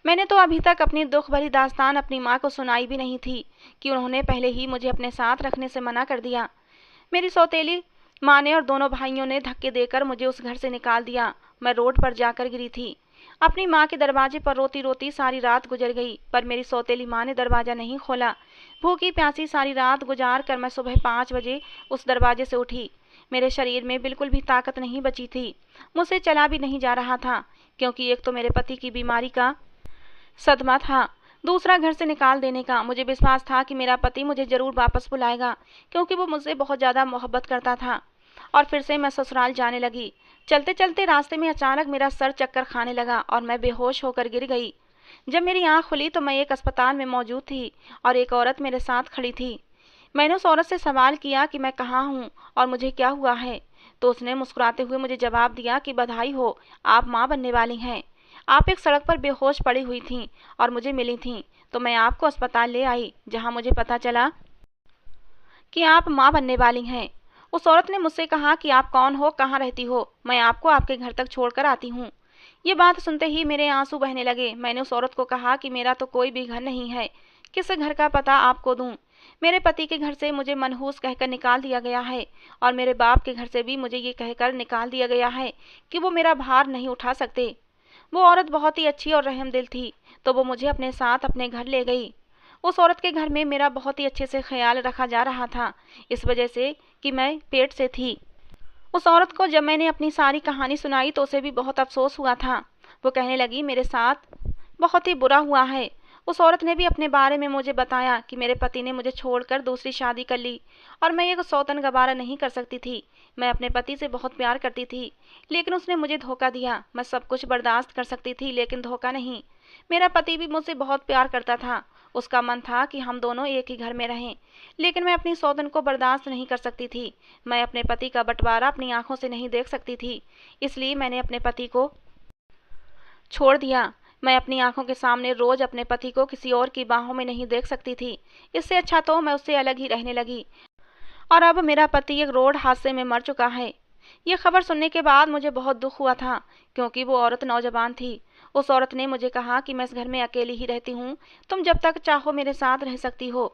मैंने तो अभी तक अपनी दुख भरी दास्तान अपनी माँ को सुनाई भी नहीं थी कि उन्होंने पहले ही मुझे अपने साथ रखने से मना कर दिया। मेरी सौतेली माँ ने और दोनों भाइयों ने धक्के देकर मुझे उस घर से निकाल दिया। मैं रोड पर जाकर गिरी थी। अपनी माँ के दरवाजे पर रोती रोती सारी रात गुजर गई, पर मेरी सौतेली माँ ने दरवाज़ा नहीं खोला। भूखी प्यासी सारी रात गुजार कर मैं सुबह 5 बजे उस दरवाजे से उठी। मेरे शरीर में बिल्कुल भी ताकत नहीं बची थी। मुझसे चला भी नहीं जा रहा था, क्योंकि एक तो मेरे पति की बीमारी का सदमा था, दूसरा घर से निकाल देने का। मुझे विश्वास था कि मेरा पति मुझे जरूर वापस बुलाएगा, क्योंकि वो मुझसे बहुत ज़्यादा मोहब्बत करता था। और फिर से मैं ससुराल जाने लगी। चलते चलते रास्ते में अचानक मेरा सर चक्कर खाने लगा और मैं बेहोश होकर गिर गई। जब मेरी आंख खुली तो मैं एक अस्पताल में मौजूद थी और एक औरत मेरे साथ खड़ी थी। मैंने उस औरत से सवाल किया कि मैं कहाँ हूँ और मुझे क्या हुआ है, तो उसने मुस्कुराते हुए मुझे जवाब दिया कि बधाई हो, आप माँ बनने वाली हैं। आप एक सड़क पर बेहोश पड़ी हुई थीं और मुझे मिली थीं, तो मैं आपको अस्पताल ले आई, जहाँ मुझे पता चला कि आप माँ बनने वाली हैं। उस औरत ने मुझसे कहा कि आप कौन हो, कहाँ रहती हो, मैं आपको आपके घर तक छोड़कर आती हूँ। ये बात सुनते ही मेरे आंसू बहने लगे। मैंने उस औरत को कहा कि मेरा तो कोई भी घर नहीं है, किस घर का पता आपको दूं? मेरे पति के घर से मुझे मनहूस कहकर निकाल दिया गया है और मेरे बाप के घर से भी मुझे ये कहकर निकाल दिया गया है कि वो मेरा भार नहीं उठा सकते। वो औरत बहुत ही अच्छी और रहमदिल थी, तो वो मुझे अपने साथ अपने घर ले गई। उस औरत के घर में मेरा बहुत ही अच्छे से ख्याल रखा जा रहा था, इस वजह से कि मैं पेट से थी। उस औरत को जब मैंने अपनी सारी कहानी सुनाई तो उसे भी बहुत अफसोस हुआ था। वो कहने लगी, मेरे साथ बहुत ही बुरा हुआ है। उस औरत ने भी अपने बारे में मुझे बताया कि मेरे पति ने मुझे छोड़कर दूसरी शादी कर ली और मैं एक सौतन गवारा नहीं कर सकती थी। मैं अपने पति से बहुत प्यार करती थी, लेकिन उसने मुझे धोखा दिया। मैं सब कुछ बर्दाश्त कर सकती थी, लेकिन धोखा नहीं। मेरा पति भी मुझसे बहुत प्यार करता था। उसका मन था कि हम दोनों एक ही घर में रहें, लेकिन मैं अपनी सौतन को बर्दाश्त नहीं कर सकती थी। मैं अपने पति का बंटवारा अपनी आंखों से नहीं देख सकती थी, इसलिए मैंने अपने पति को छोड़ दिया। मैं अपनी आंखों के सामने रोज अपने पति को किसी और की बाहों में नहीं देख सकती थी। इससे अच्छा तो मैं उससे अलग ही रहने लगी। और अब मेरा पति एक रोड हादसे में मर चुका है। ये खबर सुनने के बाद मुझे बहुत दुख हुआ था, क्योंकि वो औरत नौजवान थी। उस औरत ने मुझे कहा कि मैं इस घर में अकेली ही रहती हूँ, तुम जब तक चाहो मेरे साथ रह सकती हो।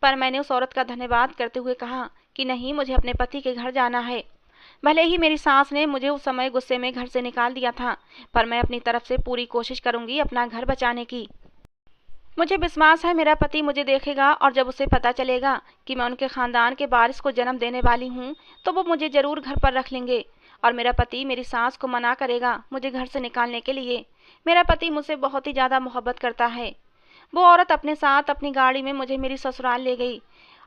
पर मैंने उस औरत का धन्यवाद करते हुए कहा कि नहीं, मुझे अपने पति के घर जाना है। भले ही मेरी सास ने मुझे उस समय गुस्से में घर से निकाल दिया था, पर मैं अपनी तरफ से पूरी कोशिश करूंगी अपना घर बचाने की। मुझे विश्वास है मेरा पति मुझे देखेगा और जब उसे पता चलेगा कि मैं उनके खानदान के वारिस को जन्म देने वाली हूँ, तो वो मुझे जरूर घर पर रख लेंगे और मेरा पति मेरी सास को मना करेगा मुझे घर से निकालने के लिए। मेरा पति मुझसे बहुत ही ज़्यादा मोहब्बत करता है। वो औरत अपने साथ अपनी गाड़ी में मुझे मेरी ससुराल ले गई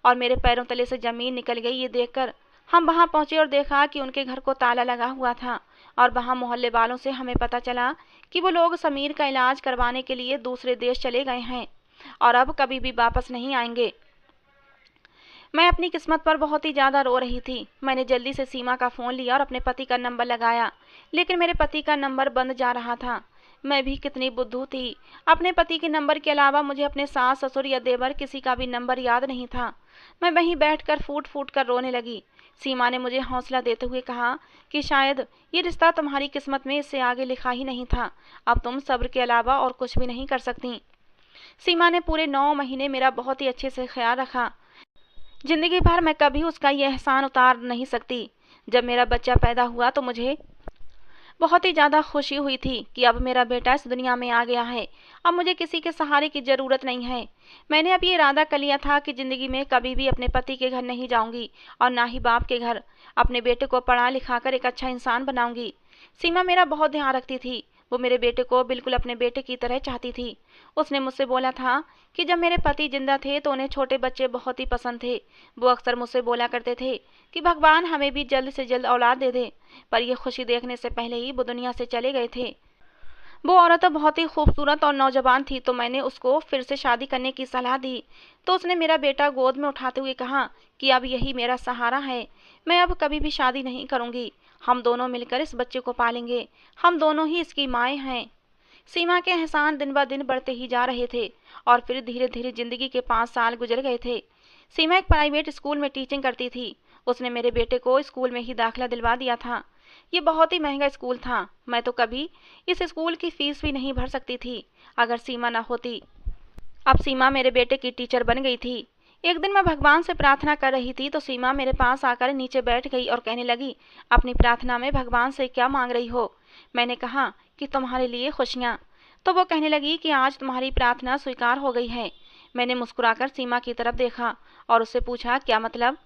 और मेरे पैरों तले से ज़मीन निकल गई। ये देखकर हम वहाँ पहुँचे और देखा कि उनके घर को ताला लगा हुआ था और वहाँ मोहल्ले वालों से हमें पता चला कि वो लोग समीर का इलाज करवाने के लिए दूसरे देश चले गए हैं और अब कभी भी वापस नहीं आएंगे। मैं अपनी किस्मत पर बहुत ही ज़्यादा रो रही थी। मैंने जल्दी से सीमा का फ़ोन लिया और अपने पति का नंबर लगाया, लेकिन मेरे पति का नंबर बंद जा रहा था। मैं भी कितनी बुद्धू थी, अपने पति के नंबर के अलावा मुझे अपने सास ससुर या देवर किसी का भी नंबर याद नहीं था। मैं वहीं बैठकर फूट फूट कर रोने लगी। सीमा ने मुझे हौसला देते हुए कहा कि शायद ये रिश्ता तुम्हारी किस्मत में इससे आगे लिखा ही नहीं था, अब तुम सब्र के अलावा और कुछ भी नहीं कर सकती। सीमा ने पूरे 9 महीने मेरा बहुत ही अच्छे से ख्याल रखा। जिंदगी भर मैं कभी उसका ये एहसान उतार नहीं सकती। जब मेरा बच्चा पैदा हुआ तो मुझे बहुत ही ज़्यादा खुशी हुई थी कि अब मेरा बेटा इस दुनिया में आ गया है। अब मुझे किसी के सहारे की ज़रूरत नहीं है। मैंने अब ये इरादा कर लिया था कि ज़िंदगी में कभी भी अपने पति के घर नहीं जाऊंगी और ना ही बाप के घर। अपने बेटे को पढ़ा लिखा कर एक अच्छा इंसान बनाऊंगी। सीमा मेरा बहुत ध्यान रखती थी। वो मेरे बेटे को बिल्कुल अपने बेटे की तरह चाहती थी। उसने मुझसे बोला था कि जब मेरे पति जिंदा थे तो उन्हें छोटे बच्चे बहुत ही पसंद थे। वो अक्सर मुझसे बोला करते थे कि भगवान हमें भी जल्द से जल्द औलाद दे दे, पर यह खुशी देखने से पहले ही वो दुनिया से चले गए थे। वो औरत तो बहुत ही खूबसूरत और नौजवान थी, तो मैंने उसको फिर से शादी करने की सलाह दी। तो उसने मेरा बेटा गोद में उठाते हुए कहा कि अब यही मेरा सहारा है, मैं अब कभी भी शादी नहीं करूंगी। हम दोनों मिलकर इस बच्चे को पालेंगे, हम दोनों ही इसकी माएँ हैं। सीमा के एहसान दिन ब दिन बढ़ते ही जा रहे थे और फिर धीरे धीरे जिंदगी के 5 साल गुजर गए थे। सीमा एक प्राइवेट स्कूल में टीचिंग करती थी। उसने मेरे बेटे को स्कूल में ही दाखिला दिलवा दिया था। ये बहुत ही महंगा स्कूल था। मैं तो कभी इस स्कूल की फीस भी नहीं भर सकती थी अगर सीमा ना होती। अब सीमा मेरे बेटे की टीचर बन गई थी। एक दिन मैं भगवान से प्रार्थना कर रही थी तो सीमा मेरे पास आकर नीचे बैठ गई और कहने लगी, अपनी प्रार्थना में भगवान से क्या मांग रही हो? मैंने कहा कि तुम्हारे लिए खुशियाँ। तो वो कहने लगी कि आज तुम्हारी प्रार्थना स्वीकार हो गई है। मैंने मुस्कुराकर सीमा की तरफ देखा और उससे पूछा, क्या मतलब?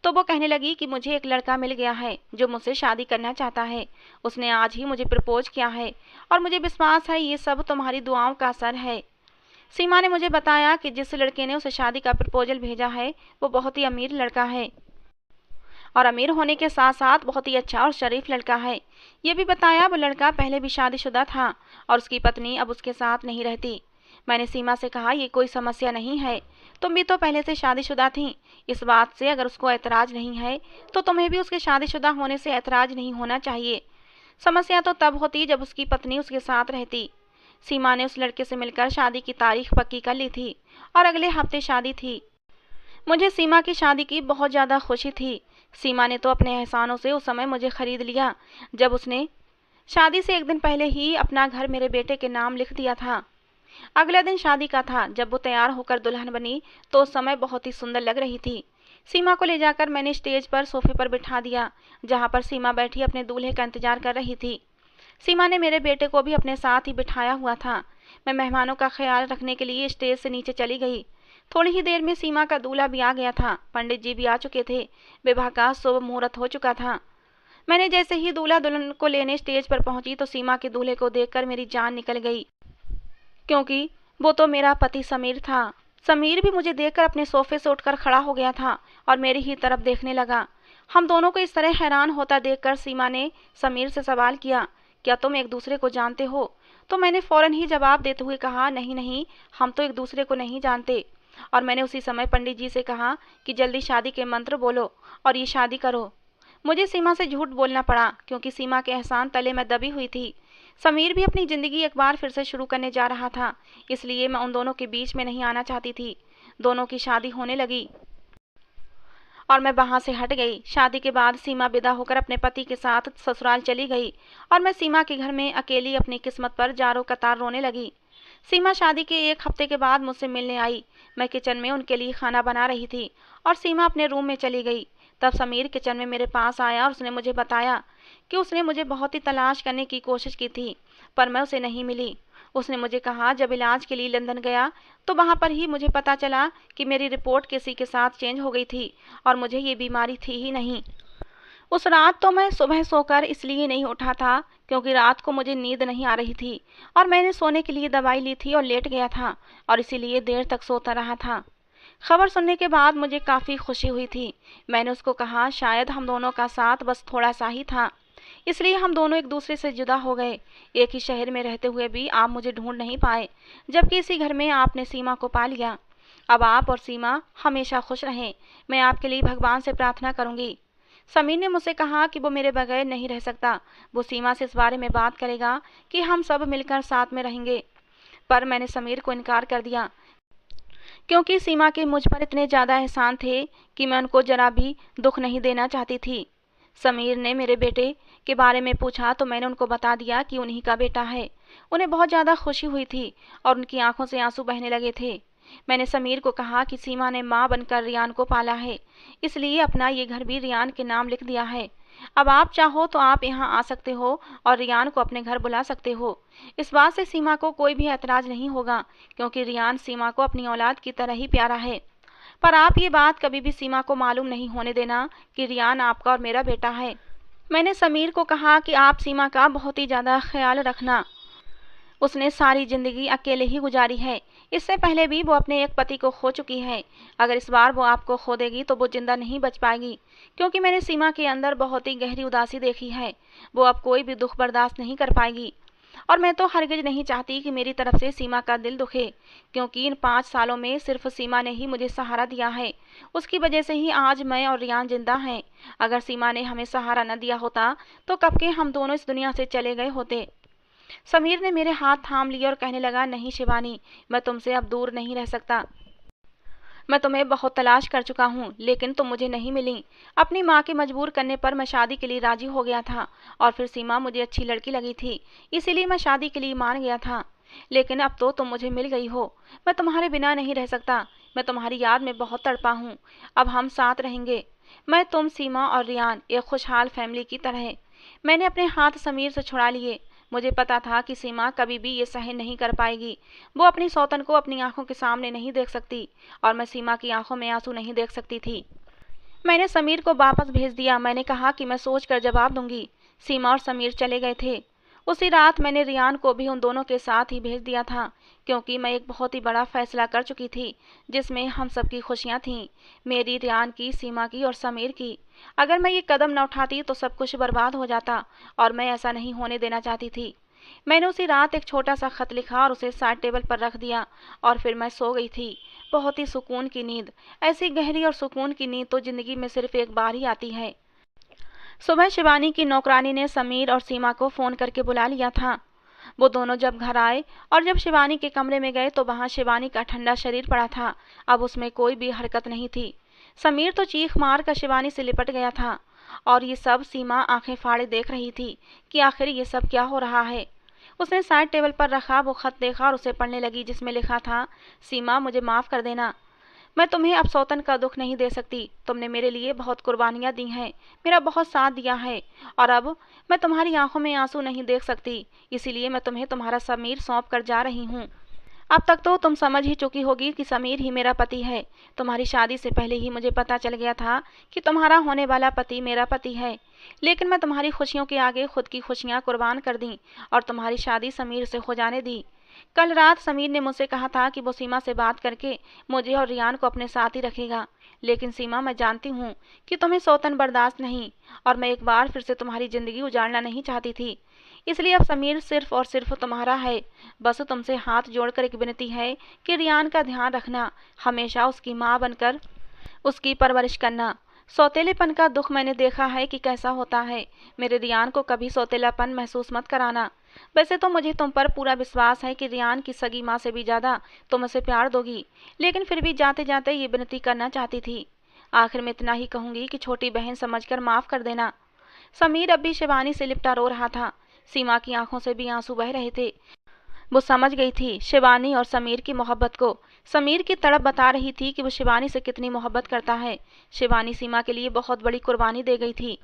तो वो कहने लगी कि मुझे एक लड़का मिल गया है जो मुझसे शादी करना चाहता है। उसने आज ही मुझे प्रपोज किया है और मुझे विश्वास है ये सब तुम्हारी दुआओं का असर है। सीमा ने मुझे बताया कि जिस लड़के ने उसे शादी का प्रपोजल भेजा है वो बहुत ही अमीर लड़का है और अमीर होने के साथ साथ बहुत ही अच्छा और शरीफ लड़का है। ये भी बताया वो लड़का पहले भी शादीशुदा था और उसकी पत्नी अब उसके साथ नहीं रहती। मैंने सीमा से कहा, ये कोई समस्या नहीं है, तुम भी तो पहले से शादीशुदा थी। इस बात से अगर उसको ऐतराज नहीं है तो तुम्हें भी उसके शादीशुदा होने से ऐतराज नहीं होना चाहिए। समस्या तो तब होती जब उसकी पत्नी उसके साथ रहती। सीमा ने उस लड़के से मिलकर शादी की तारीख पक्की कर ली थी और अगले हफ्ते शादी थी। मुझे सीमा की शादी की बहुत ज़्यादा खुशी थी। सीमा ने तो अपने एहसानों से उस समय मुझे खरीद लिया जब उसने शादी से एक दिन पहले ही अपना घर मेरे बेटे के नाम लिख दिया था। अगला दिन शादी का था। जब वो तैयार होकर दुल्हन बनी तो उस समय बहुत ही सुंदर लग रही थी। सीमा को ले जाकर मैंने स्टेज पर सोफे पर बिठा दिया जहाँ पर सीमा बैठी अपने दूल्हे का इंतजार कर रही थी। सीमा ने मेरे बेटे को भी अपने साथ ही बिठाया हुआ था। मैं मेहमानों का ख्याल रखने के लिए स्टेज से नीचे चली गई। थोड़ी ही देर में सीमा का दूल्हा भी आ गया था। पंडित जी भी आ चुके थे। विवाह का शुभ मुहूर्त हो चुका था। मैंने जैसे ही दूल्हा दुल्हन को लेने स्टेज पर पहुंची तो सीमा के दूल्हे को देखकर मेरी जान निकल गई, क्योंकि वो तो मेरा पति समीर था। समीर भी मुझे देखकर अपने सोफे से उठकर खड़ा हो गया था और मेरी ही तरफ देखने लगा। हम दोनों को इस तरह हैरान होता देखकर सीमा ने समीर से सवाल किया, क्या तुम एक दूसरे को जानते हो? तो मैंने फौरन ही जवाब देते हुए कहा, नहीं नहीं, हम तो एक दूसरे को नहीं जानते। और मैंने उसी समय पंडित जी से कहा कि जल्दी शादी के मंत्र बोलो और ये शादी करो। मुझे सीमा से झूठ बोलना पड़ा क्योंकि सीमा के एहसान तले मैं दबी हुई थी। समीर भी अपनी ज़िंदगी एक बार फिर से शुरू करने जा रहा था, इसलिए मैं उन दोनों के बीच में नहीं आना चाहती थी। दोनों की शादी होने लगी और मैं वहाँ से हट गई। शादी के बाद सीमा विदा होकर अपने पति के साथ ससुराल चली गई और मैं सीमा के घर में अकेली अपनी किस्मत पर जारो कतार रोने लगी। सीमा शादी के एक हफ्ते के बाद मुझसे मिलने आई। मैं किचन में उनके लिए खाना बना रही थी और सीमा अपने रूम में चली गई। तब समीर किचन में मेरे पास आया और उसने मुझे बताया कि उसने मुझे बहुत ही तलाश करने की कोशिश की थी पर मैं उसे नहीं मिली। उसने मुझे कहा, जब इलाज के लिए लंदन गया तो वहाँ पर ही मुझे पता चला कि मेरी रिपोर्ट किसी के साथ चेंज हो गई थी और मुझे ये बीमारी थी ही नहीं। उस रात तो मैं सुबह सोकर इसलिए नहीं उठा था क्योंकि रात को मुझे नींद नहीं आ रही थी और मैंने सोने के लिए दवाई ली थी और लेट गया था और इसीलिए देर तक सोता रहा था। खबर सुनने के बाद मुझे काफ़ी खुशी हुई थी। मैंने उसको कहा, शायद हम दोनों का साथ बस थोड़ा सा ही था, इसलिए हम दोनों एक दूसरे से जुदा हो गए। एक ही शहर में रहते हुए भी आप मुझे ढूंढ नहीं पाए, जबकि इसी घर में आपने सीमा को पा लिया। अब आप और सीमा हमेशा खुश रहें। मैं आपके लिए भगवान से प्रार्थना करूंगी। समीर ने मुझसे कहा कि वो मेरे बगैर नहीं रह सकता। वो सीमा से इस बारे में बात करेगा कि हम सब मिलकर साथ में रहेंगे। पर मैंने समीर को इनकार कर दिया क्योंकि सीमा के मुझ पर इतने ज़्यादा एहसान थे कि मैं उनको जरा भी दुख नहीं देना चाहती थी। समीर ने मेरे बेटे के बारे में पूछा तो मैंने उनको बता दिया कि उन्हीं का बेटा है। उन्हें बहुत ज़्यादा खुशी हुई थी और उनकी आंखों से आंसू बहने लगे थे। मैंने समीर को कहा कि सीमा ने माँ बनकर रियान को पाला है, इसलिए अपना ये घर भी रियान के नाम लिख दिया है। अब आप चाहो तो आप यहाँ आ सकते हो और रियान को अपने घर बुला सकते हो। इस बात से सीमा को कोई भी ऐतराज़ नहीं होगा क्योंकि रियान सीमा को अपनी औलाद की तरह ही प्यारा है। पर आप ये बात कभी भी सीमा को मालूम नहीं होने देना कि रियान आपका और मेरा बेटा है। मैंने समीर को कहा कि आप सीमा का बहुत ही ज़्यादा ख्याल रखना। उसने सारी ज़िंदगी अकेले ही गुजारी है। इससे पहले भी वो अपने एक पति को खो चुकी है। अगर इस बार वो आपको खो देगी तो वो जिंदा नहीं बच पाएगी, क्योंकि मैंने सीमा के अंदर बहुत ही गहरी उदासी देखी है। वो अब कोई भी दुख बर्दाश्त नहीं कर पाएगी। और मैं तो हरगिज नहीं चाहती कि मेरी तरफ से सीमा का दिल दुखे, क्योंकि इन 5 सालों में सिर्फ सीमा ने ही मुझे सहारा दिया है। उसकी वजह से ही आज मैं और रियान जिंदा हैं। अगर सीमा ने हमें सहारा न दिया होता तो कब के हम दोनों इस दुनिया से चले गए होते। समीर ने मेरे हाथ थाम लिए और कहने लगा, नहीं शिवानी, मैं तुमसे अब दूर नहीं रह सकता। मैं तुम्हें बहुत तलाश कर चुका हूँ, लेकिन तुम मुझे नहीं मिली। अपनी माँ के मजबूर करने पर मैं शादी के लिए राजी हो गया था, और फिर सीमा मुझे अच्छी लड़की लगी थी, इसीलिए मैं शादी के लिए मान गया था। लेकिन अब तो तुम मुझे मिल गई हो। मैं तुम्हारे बिना नहीं रह सकता। मैं तुम्हारी याद में बहुत तड़पा हूँ। अब हम साथ रहेंगे, मैं, तुम, सीमा और रियान, एक खुशहाल फैमिली की तरह। मैंने अपने हाथ समीर से छुड़ा लिए। मुझे पता था कि सीमा कभी भी ये सहन नहीं कर पाएगी। वो अपनी सौतन को अपनी आंखों के सामने नहीं देख सकती, और मैं सीमा की आंखों में आंसू नहीं देख सकती थी। मैंने समीर को वापस भेज दिया। मैंने कहा कि मैं सोच कर जवाब दूंगी। सीमा और समीर चले गए थे। उसी रात मैंने रियान को भी उन दोनों के साथ ही भेज दिया था, क्योंकि मैं एक बहुत ही बड़ा फैसला कर चुकी थी, जिसमें हम सबकी खुशियां थीं, मेरी, रियान की, सीमा की और समीर की। अगर मैं ये कदम न उठाती तो सब कुछ बर्बाद हो जाता, और मैं ऐसा नहीं होने देना चाहती थी। मैंने उसी रात एक छोटा सा खत लिखा और उसे साइड टेबल पर रख दिया, और फिर मैं सो गई थी। बहुत ही सुकून की नींद। ऐसी गहरी और सुकून की नींद तो जिंदगी में सिर्फ एक बार ही आती है। सुबह शिवानी की नौकरानी ने समीर और सीमा को फोन करके बुला लिया था। वो दोनों जब घर आए और जब शिवानी के कमरे में गए तो वहां शिवानी का ठंडा शरीर पड़ा था। अब उसमें कोई भी हरकत नहीं थी। समीर तो चीख मार कर शिवानी से लिपट गया था, और ये सब सीमा आंखें फाड़े देख रही थी कि आखिर ये सब क्या हो रहा है। उसने साइड टेबल पर रखा वो खत देखा और उसे पढ़ने लगी, जिसमें लिखा था, सीमा, मुझे माफ कर देना। मैं तुम्हें अब सौतन का दुख नहीं दे सकती। तुमने मेरे लिए बहुत कुर्बानियां दी हैं, मेरा बहुत साथ दिया है, और अब मैं तुम्हारी आंखों में आंसू नहीं देख सकती। इसीलिए मैं तुम्हें तुम्हारा समीर सौंप कर जा रही हूँ। अब तक तो तुम समझ ही चुकी होगी कि समीर ही मेरा पति है। तुम्हारी शादी से पहले ही मुझे पता चल गया था कि तुम्हारा होने वाला पति मेरा पति है, लेकिन मैं तुम्हारी खुशियों के आगे खुद की खुशियां कुर्बान कर दी और तुम्हारी शादी समीर से हो जाने दी। कल रात समीर ने मुझसे कहा था कि वो सीमा से बात करके मुझे और रियान को अपने साथ ही रखेगा, लेकिन सीमा, मैं जानती हूँ कि तुम्हें सौतन बर्दाश्त नहीं, और मैं एक बार फिर से तुम्हारी जिंदगी उजाड़ना नहीं चाहती थी। इसलिए अब समीर सिर्फ और सिर्फ तुम्हारा है। बस तुमसे हाथ जोड़कर एक विनती है कि रियान का ध्यान रखना, हमेशा उसकी माँ बनकर उसकी परवरिश करना। सौतेलेपन का दुख मैंने देखा है कि कैसा होता है। मेरे रियान को कभी सौतेलापन महसूस मत कराना। वैसे तो मुझे तुम पर पूरा विश्वास है कि रियान की सगी माँ से भी ज्यादा तुम उसे प्यार दोगी, लेकिन फिर भी जाते जाते ये विनती करना चाहती थी। आखिर में इतना ही कहूंगी कि छोटी बहन समझकर माफ कर देना। समीर अब भी शिवानी से लिपटा रो रहा था। सीमा की आंखों से भी आंसू बह रहे थे। वो समझ गई थी शिवानी और समीर की मोहब्बत को। समीर की तड़प बता रही थी कि वो शिवानी से कितनी मोहब्बत करता है। शिवानी सीमा के लिए बहुत बड़ी कुर्बानी दे गई थी।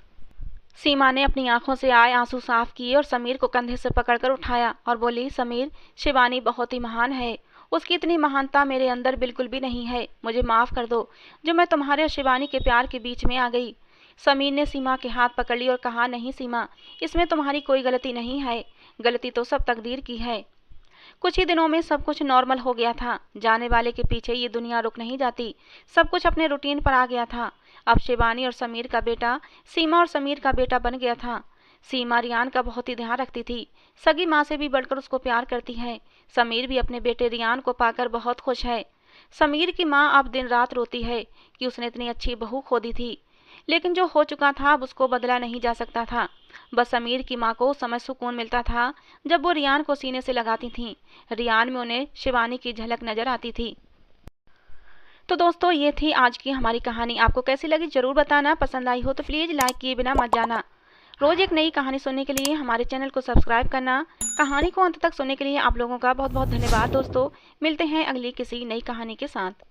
सीमा ने अपनी आंखों से आए आंसू साफ किए और समीर को कंधे से पकड़कर उठाया और बोली, समीर, शिवानी बहुत ही महान है। उसकी इतनी महानता मेरे अंदर बिल्कुल भी नहीं है। मुझे माफ कर दो जो मैं तुम्हारे और शिवानी के प्यार के बीच में आ गई। समीर ने सीमा के हाथ पकड़ ली और कहा, नहीं सीमा, इसमें तुम्हारी कोई गलती नहीं है। गलती तो सब तकदीर की है। कुछ ही दिनों में सब कुछ नॉर्मल हो गया था। जाने वाले के पीछे ये दुनिया रुक नहीं जाती। सब कुछ अपने रूटीन पर आ गया था। अब शिवानी और समीर का बेटा सीमा और समीर का बेटा बन गया था। सीमा रियान का बहुत ही ध्यान रखती थी। सगी माँ से भी बढ़कर उसको प्यार करती है। समीर भी अपने बेटे रियान को पाकर बहुत खुश है। समीर की माँ अब दिन रात रोती है कि उसने इतनी अच्छी बहू खो दी थी, लेकिन जो हो चुका था अब उसको बदला नहीं जा सकता था। बस समीर की माँ को उस समय सुकून मिलता था जब वो रियान को सीने से लगाती थीं। रियान में उन्हें शिवानी की झलक नजर आती थी। तो दोस्तों, ये थी आज की हमारी कहानी। आपको कैसी लगी जरूर बताना। पसंद आई हो तो प्लीज़ लाइक किए बिना मत जाना। रोज एक नई कहानी सुनने के लिए हमारे चैनल को सब्सक्राइब करना। कहानी को अंत तक सुनने के लिए आप लोगों का बहुत बहुत धन्यवाद दोस्तों। मिलते हैं अगली किसी नई कहानी के साथ।